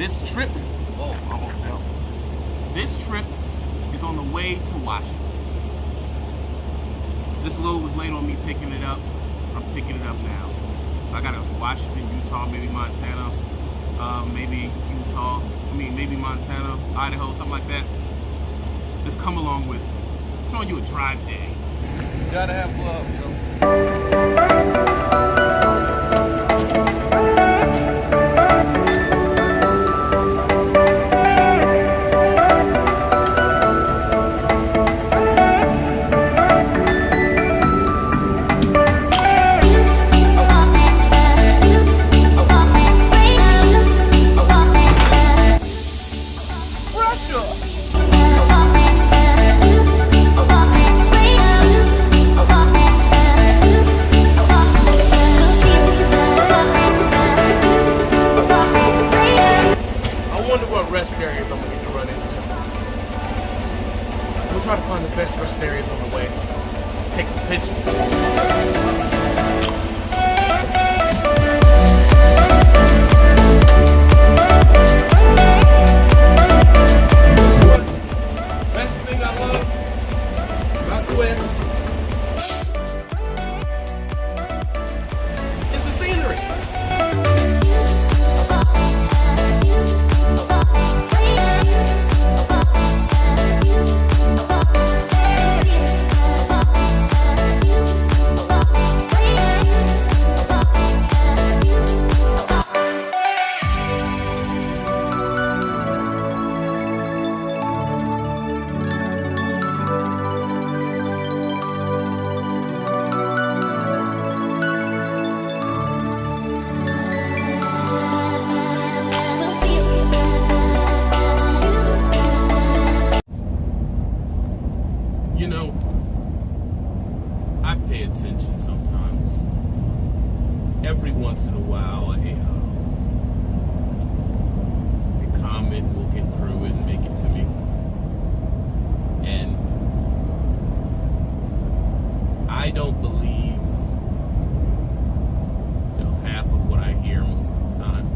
This trip, oh, almost fell. This trip is on the way to Washington. This load was late on me picking it up. I'm picking it up now. So I got to Washington, Utah, maybe Montana, maybe Montana, Idaho, something like that. Just come along with me. Showing you a drive day. You gotta have love, yo. Rest areas I'm going to run into. We'll try to find the best rest areas on the way. Take some pictures. Best thing I love about the West is the scenery. You know, I pay attention sometimes. Every once in a while, a comment will get through and make it to me. And I don't believe, half of what I hear most of the time.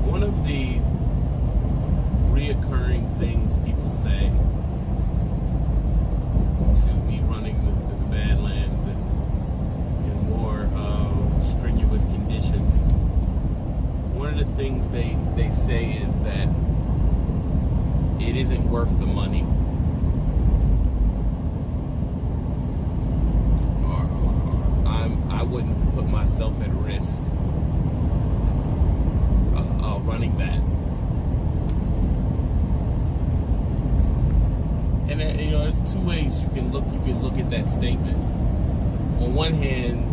One of the reoccurring things people say to me running the Badlands in more strenuous conditions, one of the things they say is that it isn't worth the money. Or I wouldn't put myself at risk running that. And there's two ways you can look at that statement. On one hand,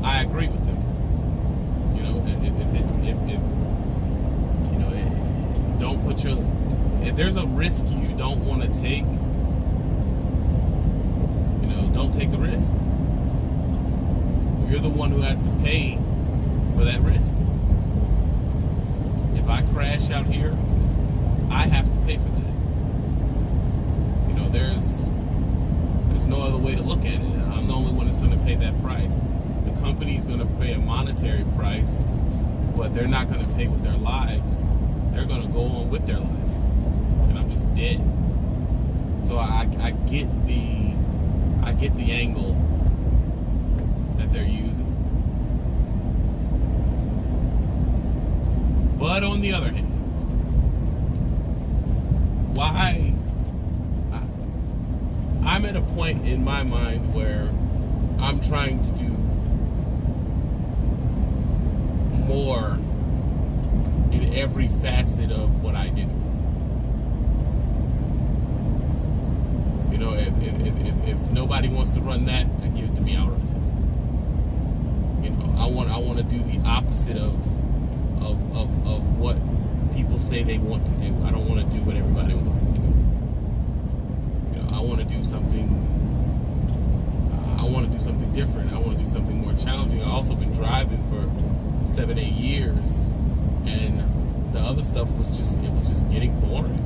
I agree with them. If there's a risk you don't want to take, don't take the risk. You're the one who has to pay for that risk. If I crash out here, I have to pay for that. There's no other way to look at it. I'm the only one that's going to pay that price. The company's going to pay a monetary price, but they're not going to pay with their lives. They're going to go on with their life, and I'm just dead. So I get the angle that they're using. But on the other hand, I'm at a point in my mind where I'm trying to do more in every facet of what I do. If nobody wants to run that, then give it to me, I'll run it. I want to do the opposite of what people say they want to do. I don't want to do what everybody wants to do. I want to do something different. I want to do something more challenging. I've also been driving for 7, 8 years, and the other stuff was just getting boring.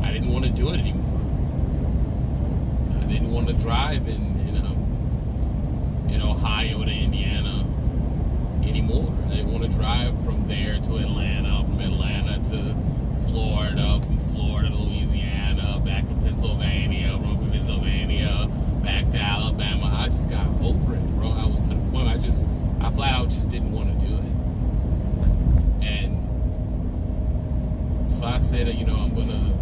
I didn't want to do it anymore. I didn't want to drive in Ohio to Indiana anymore. I didn't want to drive from there to Atlanta, from Atlanta to Florida, from Florida to Louisiana, back to Pennsylvania, from Pennsylvania back to Alabama. I just got over it, bro. I was to the point I flat out just didn't want to do it. And so I said, I'm gonna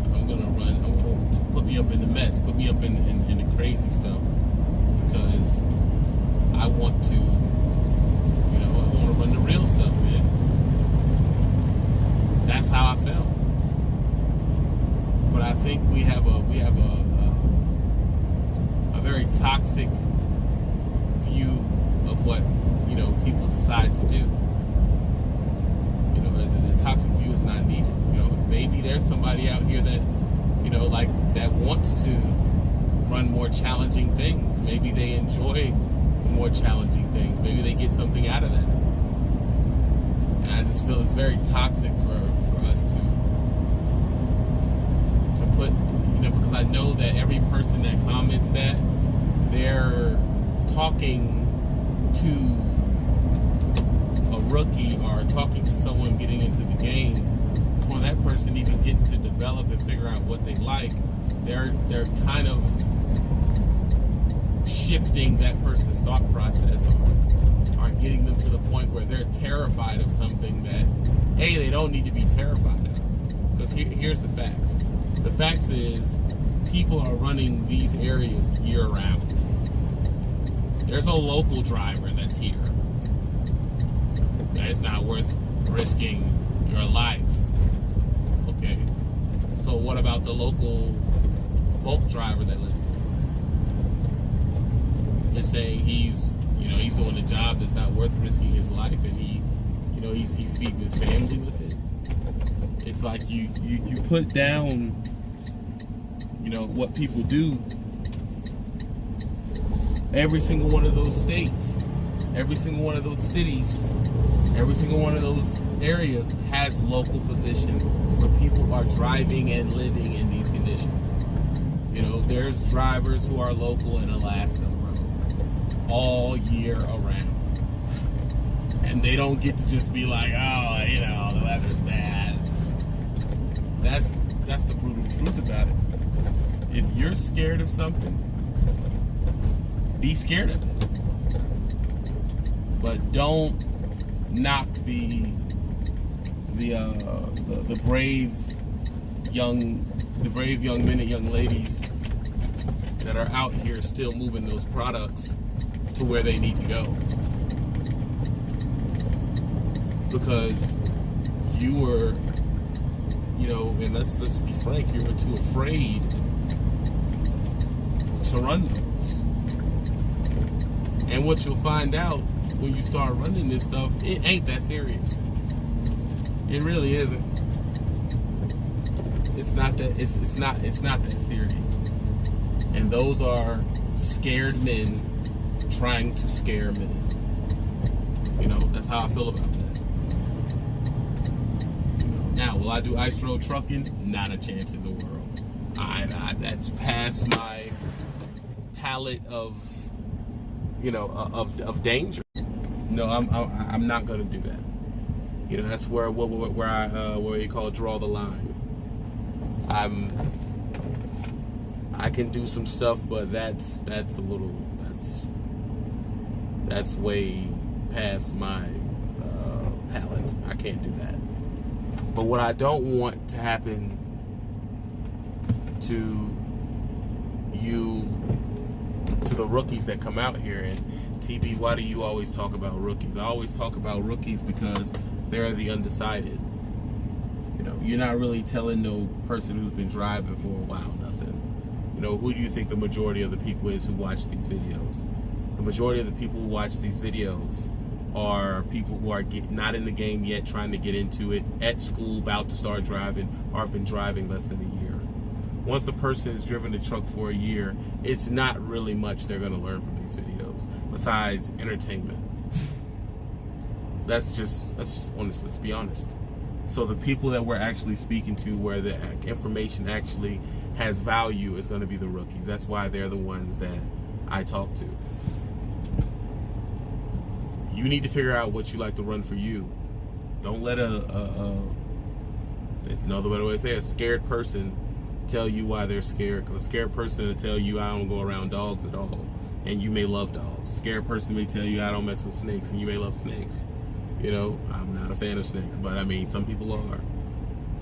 put me up in the mess, put me up in the crazy stuff, because I want to run the real stuff, man. That's how I felt. But I think we have a very toxic view of what people decide to do. The toxic view is not needed. Maybe there's somebody out here that that wants to run more challenging things. Maybe they enjoy more challenging things. Maybe they get something out of that. And I just feel it's very toxic for us to put, because I know that every person that comments that, they're talking to a rookie or talking to someone getting into the game. Before that person even gets to develop and figure out what they like, they're kind of shifting that person's thought process, or getting them to the point where they're terrified of something that, hey, they don't need to be terrified of. Because here's the facts. The facts is people are running these areas year round. There's a local driver that's here. That is not worth risking your life. Okay. So what about the local bulk driver that lives here? Is saying he's doing a job that's not worth risking his life, and he's feeding his family with it. It's like you put down what people do. Every single one of those states, every single one of those cities, every single one of those areas has local positions where people are driving and living in these conditions. There's drivers who are local in Alaska, all year around, and they don't get to just be like, the weather's bad. That's the brutal truth about it. If you're scared of something, be scared of it, but don't knock the brave young men and young ladies that are out here still moving those products to where they need to go, because you were, and let's be frank, you were too afraid to run those. And what you'll find out when you start running this stuff, it ain't that serious. It really isn't. It's not that that serious. And those are scared men trying to scare men. That's how I feel about that. Now, will I do ice road trucking? Not a chance in the world. That's past my palette of danger. No, I'm not gonna do that. That's where you call draw the line. I can do some stuff, but that's way past my palette. I can't do that. But what I don't want to happen to the rookies that come out here, and TB, why do you always talk about rookies? I always talk about rookies because they're the undecided. You're not really telling no person who's been driving for a while nothing. Who do you think the majority of the people is who watch these videos? The majority of the people who watch these videos are people who are not in the game yet, trying to get into it, at school, about to start driving, or have been driving less than a year. once a person has driven a truck for a year, it's not really much they're going to learn from these videos besides entertainment. That's just honest. Let's be honest. So the people that we're actually speaking to, where the information actually has value, is going to be the rookies. That's why they're the ones that I talk to. You need to figure out what you like to run for you. Don't let there's another better way to say it, a scared person tell you why they're scared. Because a scared person will tell you, I don't go around dogs at all, and you may love dogs. A scared person may tell you, I don't mess with snakes, and you may love snakes. You know, I'm not a fan of snakes, but I mean, some people are.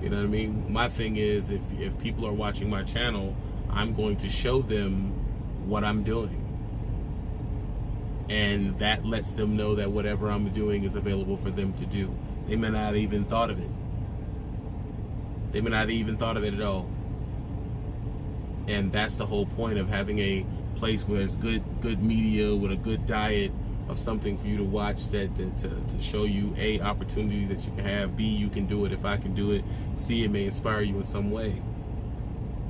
You know what I mean? My thing is, if people are watching my channel, I'm going to show them what I'm doing. And that lets them know that whatever I'm doing is available for them to do. They may not have even thought of it. They may not have even thought of it at all. And that's the whole point of having a place where there's good media with a good diet of something for you to watch, to show you A, opportunities that you can have, B, you can do it if I can do it, C, it may inspire you in some way.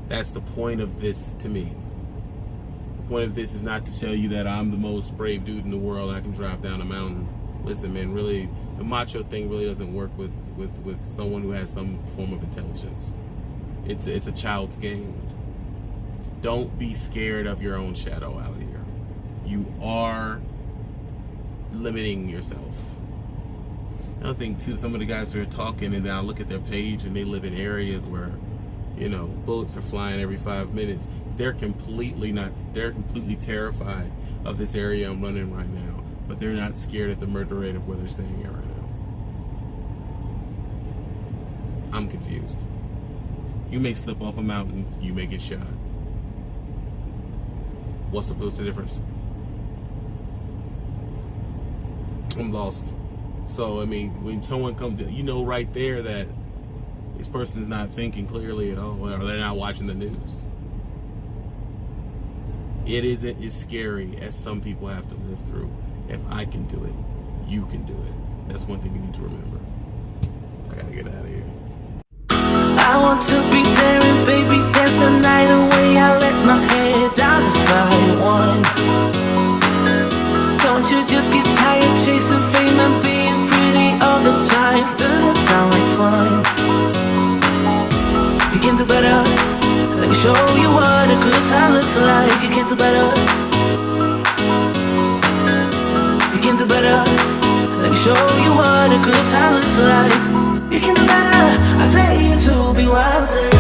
That's the point of this to me. The point of this is not to tell you that I'm the most brave dude in the world and I can drive down a mountain. Listen, man, really, the macho thing really doesn't work with someone who has some form of intelligence. It's a child's game. Don't be scared of your own shadow out here. You are limiting yourself. I think too, some of the guys who are talking, and then I look at their page and they live in areas where, you know, bullets are flying every 5 minutes. They're completely terrified of this area I'm running right now, but they're not scared at the murder rate of where they're staying at right now. I'm confused. You may slip off a mountain, you may get shot. What's the difference? I'm lost. So, I mean, when someone comes to, you know right there that this person's not thinking clearly at all, or they're not watching the news. It isn't as scary as some people have to live through. If I can do it, you can do it. That's one thing you need to remember. I gotta get out of here. I want to be daring, baby, dance the night away. I let my head down to fight one. Don't you just get tired chasing fame and being pretty all the time? Doesn't sound like fun. You can do better. Let me show you what a good time looks like. You can do better. You can do better. Let me show you what a good time looks like. You can do better. I dare you to be wilder.